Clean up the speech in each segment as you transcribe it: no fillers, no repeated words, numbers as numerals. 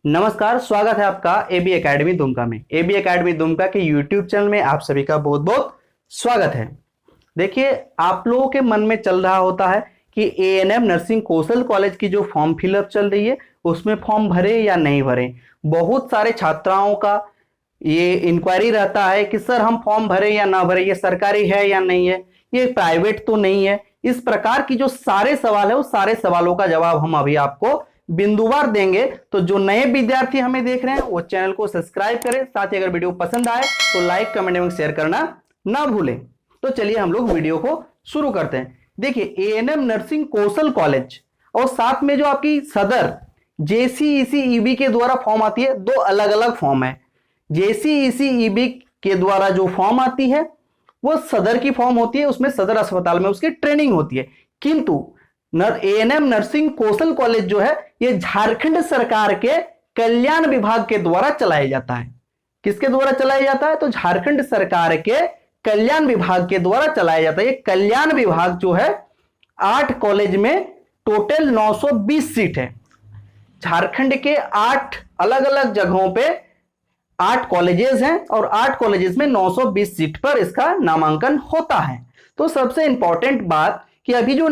नमस्कार, स्वागत है आपका एबी एकेडमी दुमका में। एबी एकेडमी दुमका के यूट्यूब चैनल में आप सभी का बहुत बहुत स्वागत है। देखिए, आप लोगों के मन में चल रहा होता है कि एएनएम नर्सिंग कौशल कॉलेज की जो फॉर्म फिलअप चल रही है उसमें फॉर्म भरे या नहीं भरे। बहुत सारे छात्राओं का ये इंक्वायरी रहता है कि सर हम फॉर्म भरे या ना भरे, ये सरकारी है या नहीं है, ये प्राइवेट तो नहीं है। इस प्रकार की जो सारे सवाल है उस सारे सवालों का जवाब हम अभी आपको बिंदुवार देंगे। तो जो नए विद्यार्थी हमें देख रहे हैं वो चैनल को सब्सक्राइब करें, साथ ही अगर वीडियो पसंद आए तो लाइक कमेंट एवं शेयर करना ना भूलें। तो चलिए हम लोग वीडियो को शुरू करते हैं। देखिए, एएनएम नर्सिंग कौशल कॉलेज और साथ में जो आपकी सदर जेसीईसीईबी के द्वारा फॉर्म आती है, दो अलग अलग फॉर्म है। जेसीईसीईबी के द्वारा जो फॉर्म आती है वो सदर की फॉर्म होती है, उसमें सदर अस्पताल में उसकी ट्रेनिंग होती है। किंतु एएनएम नर्सिंग कौशल कॉलेज जो है ये झारखंड सरकार के कल्याण विभाग के द्वारा चलाया जाता है। किसके द्वारा चलाया जाता है? तो झारखंड सरकार के कल्याण विभाग के द्वारा चलाया जाता है। ये कल्याण विभाग जो है 8 कॉलेज में टोटल 920 सीट है। झारखंड के 8 अलग अलग जगहों पे 8 कॉलेजेस हैं और 8 कॉलेजेस में 920 सीट पर इसका नामांकन होता है। तो सबसे इंपॉर्टेंट बात कि अभी जो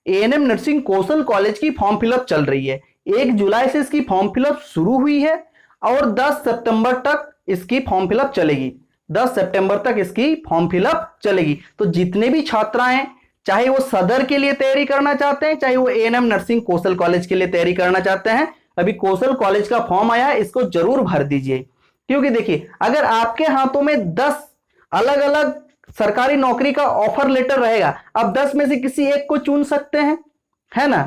एएनएम नर्सिंग कौशल कॉलेज की फॉर्म फिलअप चल रही है, 1 जुलाई से इसकी फॉर्म फिलअप शुरू हुई है और 10 सितंबर तक इसकी फॉर्म फिलअप चलेगी। 10 सितंबर तक इसकी फॉर्म फिलअप चलेगी। तो जितने भी छात्र हैं, चाहे वो सदर के लिए तैयारी करना चाहते हैं, चाहे वो एएनएम नर्सिंग कौशल कॉलेज के लिए तैयारी करना चाहते हैं, अभी कौशल कॉलेज का फॉर्म आया है, इसको जरूर भर दीजिए। क्योंकि देखिए, अगर आपके हाथों में 10 अलग अलग सरकारी नौकरी का ऑफर लेटर रहेगा, आप 10 में से किसी एक को चुन सकते हैं, है ना।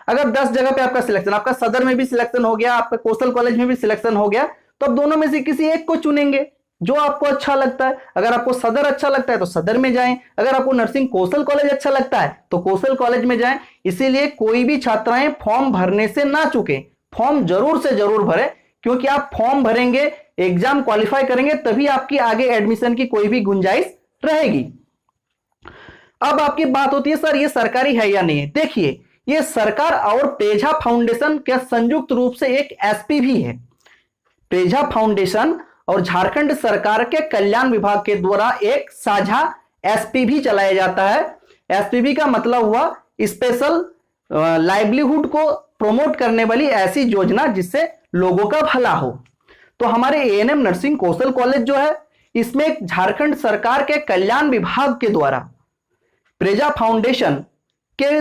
अगर 10 जगह पे आपका सिलेक्शन, आपका सदर में भी सिलेक्शन हो गया, आपका कौशल कॉलेज में भी सिलेक्शन हो गया, तो आप दोनों में से किसी एक को चुनेंगे जो आपको अच्छा लगता है। अगर आपको सदर अच्छा लगता है तो सदर में जाएं, अगर आपको नर्सिंग कौशल कॉलेज अच्छा लगता है तो कौशल कॉलेज में जाएं। इसीलिए कोई भी छात्राएं फॉर्म भरने से ना चुके, फॉर्म जरूर से जरूर भरें, क्योंकि आप फॉर्म भरेंगे, एग्जाम क्वालिफाई करेंगे, तभी आपकी आगे एडमिशन की कोई भी गुंजाइश रहेगी। अब आपकी बात होती है सर ये सरकारी है या नहीं है। देखिए, ये सरकार और प्रेझा फाउंडेशन के संयुक्त रूप से एक एसपीवी है। प्रेझा फाउंडेशन और झारखंड सरकार के कल्याण विभाग के द्वारा एक साझा एसपीवी चलाया जाता है। एसपीवी का मतलब हुआ स्पेशल लाइवलीहुड को प्रमोट करने वाली ऐसी योजना जिससे लोगों का भला हो। तो हमारे एएनएम नर्सिंग कौशल कॉलेज जो है, इसमें झारखंड सरकार के कल्याण विभाग के द्वारा प्रेझा फाउंडेशन के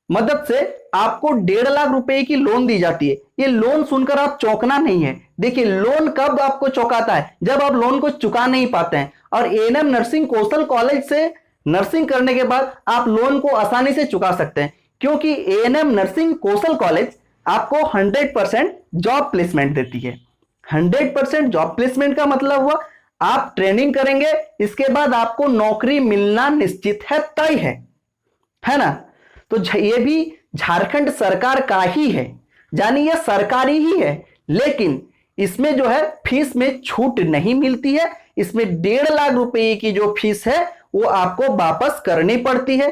मदद से आपको 1.5 लाख रुपए की लोन दी जाती है। ये लोन सुनकर आप चौंकना नहीं है। देखिए, लोन कब आपको चौंकाता है? जब आप लोन को चुका नहीं पाते हैं। और एएनएम नर्सिंग कौशल कॉलेज से नर्सिंग करने के बाद आप लोन को आसानी से चुका सकते हैं, क्योंकि एएनएम नर्सिंग कौशल कॉलेज आपको 100% जॉब प्लेसमेंट देती है। 100% जॉब प्लेसमेंट का मतलब हुआ आप ट्रेनिंग करेंगे, इसके बाद आपको नौकरी मिलना निश्चित है, तय है ना। तो ये भी झारखंड सरकार का ही है, यानी ये सरकारी ही है, लेकिन इसमें जो है फीस में छूट नहीं मिलती है। इसमें 1.5 लाख रुपए की जो फीस है वो आपको वापस करनी पड़ती है।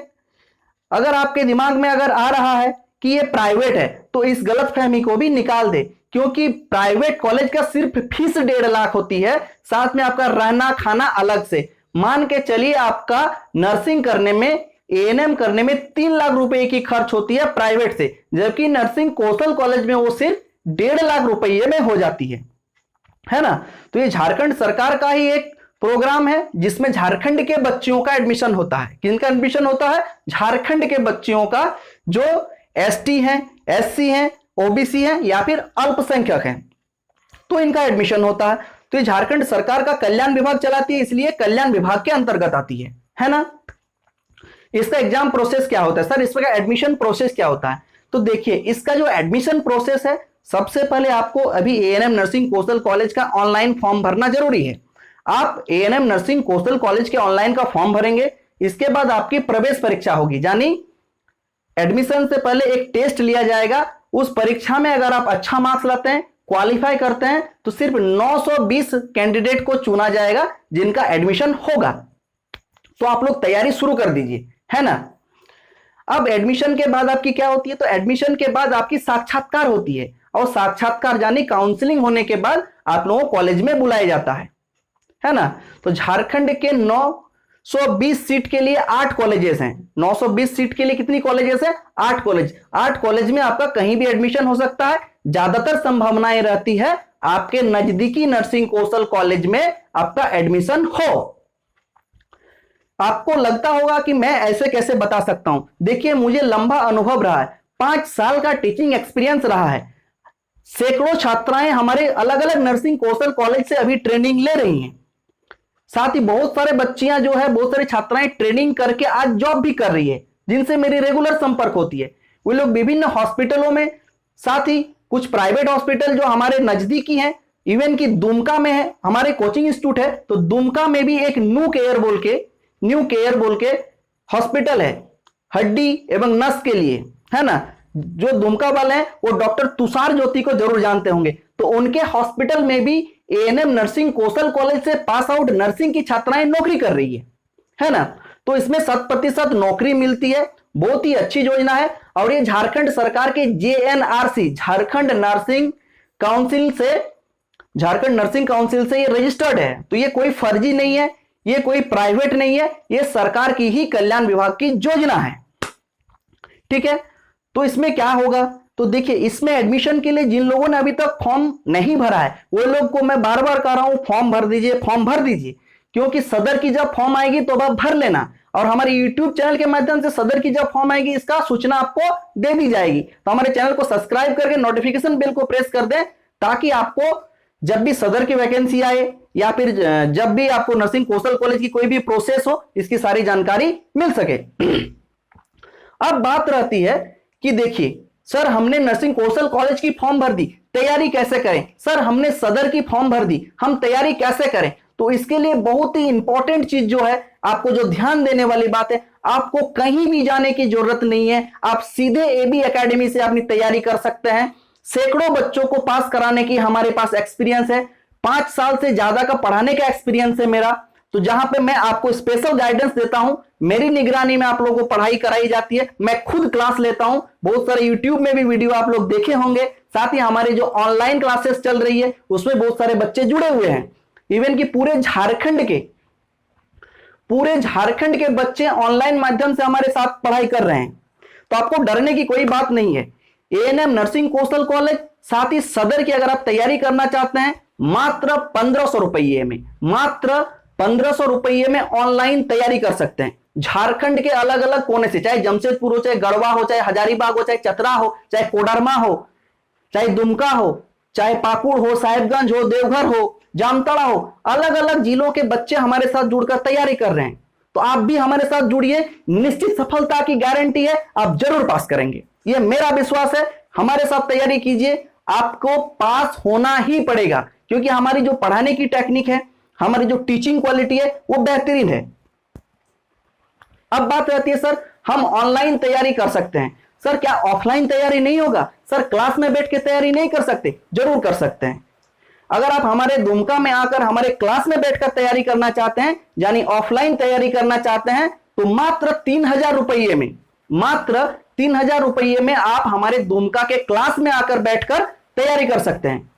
अगर आपके दिमाग में अगर आ रहा है कि ये प्राइवेट है तो इस गलतफहमी को भी निकाल दे, क्योंकि प्राइवेट कॉलेज का सिर्फ फीस 1.5 लाख होती है, साथ में आपका रहना खाना अलग से। मान के चलिए आपका नर्सिंग करने में, एएनएम करने में 3 लाख रुपए की खर्च होती है प्राइवेट से, जबकि नर्सिंग कौशल कॉलेज में वो सिर्फ 1.5 लाख रुपये में हो जाती है ना। तो ये झारखंड सरकार का ही एक प्रोग्राम है जिसमें झारखंड के बच्चियों का एडमिशन होता है। किनका एडमिशन होता है? झारखंड के बच्चियों का, जो एसटी हैं, एससी हैं, ओबीसी हैं या फिर अल्पसंख्यक हैं, तो इनका एडमिशन होता है। तो ये झारखंड सरकार का कल्याण विभाग चलाती है, इसलिए कल्याण विभाग के अंतर्गत आती है ना। इसका एग्जाम प्रोसेस क्या होता है? सर इसका एडमिशन प्रोसेस क्या होता है? तो देखिए, इसका जो एडमिशन प्रोसेस है, सबसे पहले आपको अभी एएनएम नर्सिंग कौशल कॉलेज का ऑनलाइन फॉर्म भरना जरूरी है। आप एएनएम नर्सिंग कौशल कॉलेज के ऑनलाइन का फॉर्म भरेंगे, इसके बाद आपकी प्रवेश परीक्षा होगी, यानी एडमिशन से पहले एक टेस्ट लिया जाएगा। उस परीक्षा में अगर आप अच्छा मार्क्स लाते हैं, क्वालिफाई करते हैं, तो सिर्फ 920 कैंडिडेट को चुना जाएगा जिनका एडमिशन होगा। तो आप लोग तैयारी शुरू कर दीजिए, है ना। अब एडमिशन के बाद आपकी क्या होती है, तो एडमिशन के बाद आपकी साक्षात्कार होती है, और साक्षात्कार यानी काउंसलिंग होने के बाद आप लोगों को कॉलेज में बुलाया जाता है ना। तो झारखंड के 920 सीट के लिए 8 कॉलेजेस हैं। 920 सीट के लिए कितनी कॉलेजेस हैं? 8 कॉलेज। 8 कॉलेज में आपका कहीं भी एडमिशन हो सकता है। ज्यादातर संभावनाएं रहती है आपके नजदीकी नर्सिंग कौशल कॉलेज में आपका एडमिशन हो। आपको लगता होगा कि मैं ऐसे कैसे बता सकता हूं। देखिए, मुझे लंबा अनुभव रहा है, 5 साल का टीचिंग एक्सपीरियंस रहा है। सैकड़ों छात्राएं हमारे अलग अलग नर्सिंग कौशल कॉलेज से अभी ट्रेनिंग ले रही हैं। साथ ही बहुत सारे बच्चियां जो है, बहुत सारी छात्राएं ट्रेनिंग करके आज जॉब भी कर रही है, जिनसे मेरी रेगुलर संपर्क होती है। वे लोग विभिन्न हॉस्पिटलों में, साथ ही कुछ प्राइवेट हॉस्पिटल जो हमारे नजदीकी हैं, इवन की दुमका में है, हमारे कोचिंग इंस्टीट्यूट है, तो दुमका में भी एक न्यू केयर बोल के हॉस्पिटल है हड्डी एवं नस के लिए, है ना। जो दुमका वाले हैं वो डॉक्टर तुषार ज्योति को जरूर जानते होंगे। तो उनके हॉस्पिटल में भी एएनएम नर्सिंग कौशल कॉलेज से पास आउट नर्सिंग की छात्राएं नौकरी कर रही है ना। तो इसमें 100% नौकरी मिलती है। बहुत ही अच्छी योजना है, और ये झारखंड सरकार के जेएनआरसी झारखंड नर्सिंग काउंसिल से ये रजिस्टर्ड है। तो ये कोई फर्जी नहीं है, ये कोई प्राइवेट नहीं है, ये सरकार की ही कल्याण विभाग की योजना है। ठीक है, तो इसमें क्या होगा, तो देखिए, इसमें एडमिशन के लिए जिन लोगों ने अभी तक फॉर्म नहीं भरा है, वो लोग को मैं बार बार कह रहा हूं, फॉर्म भर दीजिए, क्योंकि सदर की जब फॉर्म आएगी तो आप भर लेना, और हमारे यूट्यूब चैनल के माध्यम से सदर की जब फॉर्म आएगी इसका सूचना आपको दे दी जाएगी। तो हमारे चैनल को सब्सक्राइब करके नोटिफिकेशन बेल को प्रेस कर दें, ताकि आपको जब भी सदर की वैकेंसी आए या फिर जब भी आपको नर्सिंग कौशल कॉलेज की कोई भी प्रोसेस हो, इसकी सारी जानकारी मिल सके। अब बात रहती है कि देखिए सर, हमने नर्सिंग कौशल कॉलेज की फॉर्म भर दी, तैयारी कैसे करें? सर, हमने सदर की फॉर्म भर दी, हम तैयारी कैसे करें? तो इसके लिए बहुत ही इंपॉर्टेंट चीज जो है, आपको जो ध्यान देने वाली बात है, आपको कहीं भी जाने की जरूरत नहीं है। आप सीधे एबी एकेडमी से अपनी तैयारी कर सकते हैं। सैकड़ों बच्चों को पास कराने की हमारे पास एक्सपीरियंस है। 5 साल से ज्यादा का पढ़ाने का एक्सपीरियंस है मेरा। तो जहां पे मैं आपको स्पेशल गाइडेंस देता हूं, मेरी निगरानी में आप लोगों को पढ़ाई कराई जाती है, मैं खुद क्लास लेता हूं। बहुत सारे यूट्यूब में भी वीडियो आप लोग देखे होंगे। साथ ही हमारे जो ऑनलाइन क्लासेस चल रही है उसमें बहुत सारे बच्चे जुड़े हुए हैं। इवन कि पूरे झारखंड के बच्चे ऑनलाइन माध्यम से हमारे साथ पढ़ाई कर रहे हैं। तो आपको डरने की कोई बात नहीं है। एएनएम नर्सिंग कौशल कॉलेज, साथ ही सदर की अगर आप तैयारी करना चाहते हैं, मात्र 1500 रुपये में ऑनलाइन तैयारी कर सकते हैं। झारखंड के अलग अलग कोने से, चाहे जमशेदपुर हो, चाहे गढ़वा हो, चाहे हजारीबाग हो, चाहे चतरा हो, चाहे कोडरमा हो, चाहे दुमका हो, चाहे पाकुड़ हो, साहिबगंज हो, देवघर हो, जामताड़ा हो, अलग अलग जिलों के बच्चे हमारे साथ जुड़कर तैयारी कर रहे हैं। तो आप भी हमारे साथ जुड़िए, निश्चित सफलता की गारंटी है, आप जरूर पास करेंगे, यह मेरा विश्वास है। हमारे साथ तैयारी कीजिए, आपको पास होना ही पड़ेगा, क्योंकि हमारी जो पढ़ाने की टेक्निक है, हमारी जो टीचिंग क्वालिटी है, वो बेहतरीन है। अब बात रहती है, सर हम ऑनलाइन तैयारी कर सकते हैं, सर क्या ऑफलाइन तैयारी नहीं होगा? सर क्लास में बैठ के तैयारी नहीं कर सकते? जरूर कर सकते हैं। अगर आप हमारे दुमका में आकर हमारे क्लास में बैठकर तैयारी करना चाहते हैं, यानी ऑफलाइन तैयारी करना चाहते हैं, तो मात्र 3000 रुपये में आप हमारे दुमका के क्लास में आकर बैठकर तैयारी कर सकते हैं।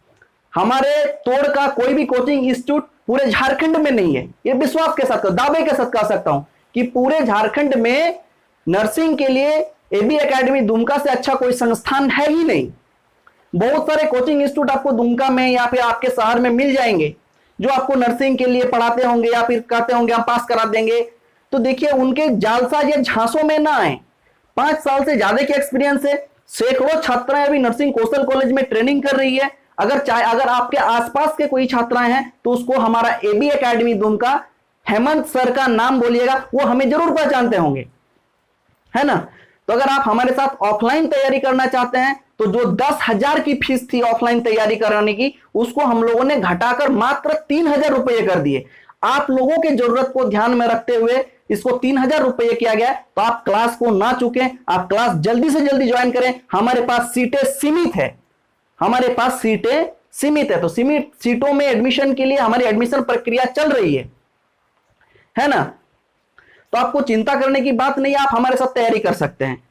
हमारे तोड़ का कोई भी कोचिंग इंस्टीट्यूट पूरे झारखंड में नहीं है। ये विश्वास के साथ, दावे के साथ कह सकता हूं कि पूरे झारखंड में नर्सिंग के लिए एबी एकेडमी दुमका से अच्छा कोई संस्थान है ही नहीं। बहुत सारे कोचिंग इंस्टीट्यूट आपको दुमका में या फिर आपके शहर में मिल जाएंगे, जो आपको नर्सिंग के लिए पढ़ाते होंगे या फिर कहते होंगे हम पास करा देंगे। तो देखिए, उनके जालसाज या झांसों में ना आए। 5 साल से ज्यादा के एक्सपीरियंस है। सैकड़ों छात्राएं अभी नर्सिंग कौशल कॉलेज में ट्रेनिंग कर रही है। अगर आपके आसपास के कोई छात्राएं हैं, तो उसको हमारा AB academy Dumka, Hemant sir का नाम बोलिएगा, वो हमें जरूर पहचानते होंगे, है ना। तो अगर आप हमारे साथ ऑफलाइन तैयारी करना चाहते हैं, तो जो 10,000 की फीस थी ऑफलाइन तैयारी कराने की, उसको हम लोगों ने घटाकर मात्र 3000 रुपये कर दिए। आप लोगों के जरूरत को ध्यान में रखते हुए इसको 3000 रुपये किया गया। तो आप क्लास को ना चुकें, आप क्लास जल्दी से जल्दी ज्वाइन करें। हमारे पास सीटें सीमित है, तो सीमित सीटों में एडमिशन के लिए हमारी एडमिशन प्रक्रिया चल रही है ना। तो आपको चिंता करने की बात नहीं है, आप हमारे साथ तैयारी कर सकते हैं।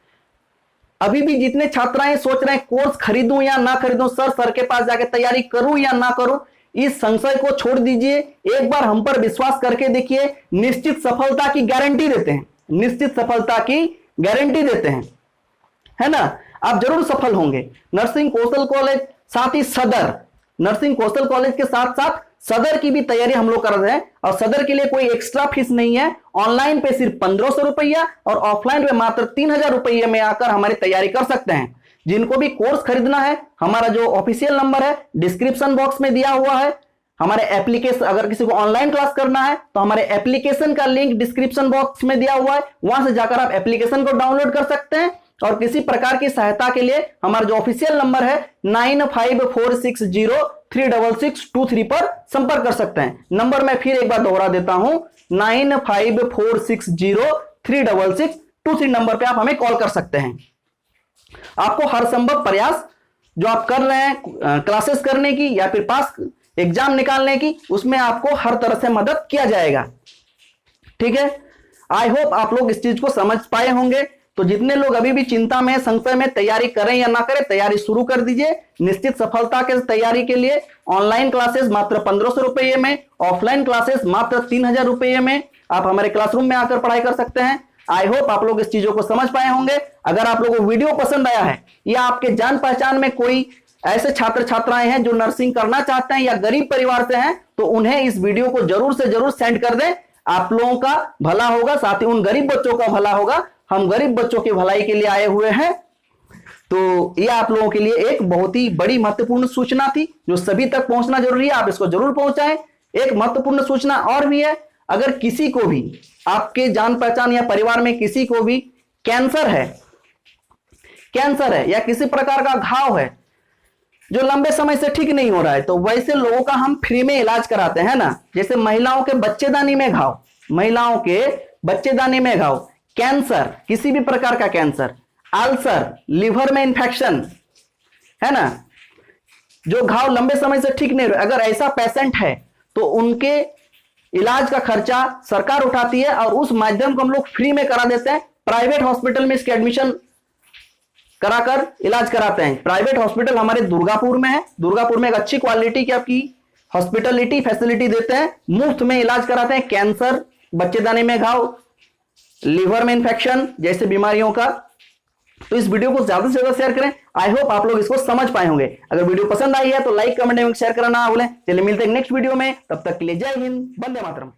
अभी भी जितने छात्राएं सोच रहे हैं कोर्स खरीदूं या ना खरीदूं, सर के पास जाके तैयारी करूं या ना करूं, इस संशय को छोड़ दीजिए। एक बार हम पर विश्वास करके देखिए, निश्चित सफलता की गारंटी देते हैं, निश्चित सफलता की गारंटी देते हैं, है ना। आप जरूर सफल होंगे। नर्सिंग कौशल कॉलेज, साथ ही सदर, नर्सिंग कौशल कॉलेज के साथ साथ सदर की भी तैयारी हम लोग कर रहे हैं, और सदर के लिए कोई एक्स्ट्रा फीस नहीं है। ऑनलाइन पे सिर्फ 1500 रुपया और ऑफलाइन पे मात्र 3000 रुपये में आकर हमारी तैयारी कर सकते हैं। जिनको भी कोर्स खरीदना है, हमारा जो ऑफिशियल नंबर है डिस्क्रिप्शन बॉक्स में दिया हुआ है। हमारे एप्लीकेशन, अगर किसी को ऑनलाइन क्लास करना है तो हमारे एप्लीकेशन का लिंक डिस्क्रिप्शन बॉक्स में दिया हुआ है, वहां से जाकर आप एप्लीकेशन को डाउनलोड कर सकते हैं। और किसी प्रकार की सहायता के लिए हमारा जो ऑफिशियल नंबर है 9546036623 पर संपर्क कर सकते हैं। नंबर मैं फिर एक बार दोहरा देता हूं, 9546036623 नंबर पे आप हमें कॉल कर सकते हैं। आपको हर संभव प्रयास जो आप कर रहे हैं क्लासेस करने की या फिर पास एग्जाम निकालने की, उसमें आपको हर तरह से मदद किया जाएगा। ठीक है, आई होप आप लोग इस चीज को समझ पाए होंगे। तो जितने लोग अभी भी चिंता में, संशय में, तैयारी करें या ना करें, तैयारी शुरू कर दीजिए। निश्चित सफलता के तैयारी के लिए ऑनलाइन क्लासेस मात्र 1500 रुपये में, ऑफलाइन क्लासेस मात्र 3000 रुपये में आप हमारे क्लासरूम में आकर पढ़ाई कर सकते हैं। आई होप आप लोग इस चीजों को समझ पाए होंगे। अगर आप लोगों को वीडियो पसंद आया है या आपके जान पहचान में कोई ऐसे छात्र छात्राएं हैं जो नर्सिंग करना चाहते हैं या गरीब परिवार से हैं, तो उन्हें इस वीडियो को जरूर से जरूर सेंड कर दें। आप लोगों का भला होगा, साथ ही उन गरीब बच्चों का भला होगा। हम गरीब बच्चों की भलाई के लिए आए हुए हैं। तो यह आप लोगों के लिए एक बहुत ही बड़ी महत्वपूर्ण सूचना थी जो सभी तक पहुंचना जरूरी है। आप इसको जरूर पहुंचाएं। एक महत्वपूर्ण सूचना और भी है, अगर किसी को भी, आपके जान पहचान या परिवार में किसी को भी कैंसर है या किसी प्रकार का घाव है जो लंबे समय से ठीक नहीं हो रहा है, तो वैसे लोगों का हम फ्री में इलाज कराते हैं ना। जैसे महिलाओं के बच्चेदानी में घाव, महिलाओं के बच्चेदानी में घाव, कैंसर, किसी भी प्रकार का कैंसर, अल्सर, लिवर में इंफेक्शन, है ना, जो घाव लंबे समय से ठीक नहीं हो रहा, अगर ऐसा पेशेंट है तो उनके इलाज का खर्चा सरकार उठाती है और उस माध्यम को हम लोग फ्री में करा देते हैं। प्राइवेट हॉस्पिटल में इसके एडमिशन कराकर इलाज कराते हैं। प्राइवेट हॉस्पिटल हमारे दुर्गापुर में है। दुर्गापुर में एक अच्छी क्वालिटी की आपकी हॉस्पिटलिटी फैसिलिटी देते हैं, मुफ्त में इलाज कराते हैं कैंसर, बच्चेदानी में घाव, लिवर में इंफेक्शन जैसे बीमारियों का। तो इस वीडियो को ज्यादा से ज्यादा शेयर करें। आई होप आप लोग इसको समझ पाए होंगे। अगर वीडियो पसंद आई है तो लाइक, कमेंट एवं शेयर करना ना भूलें। चलिए मिलते हैं नेक्स्ट वीडियो में, तब तक के लिए जय हिंद, वंदे मातरम।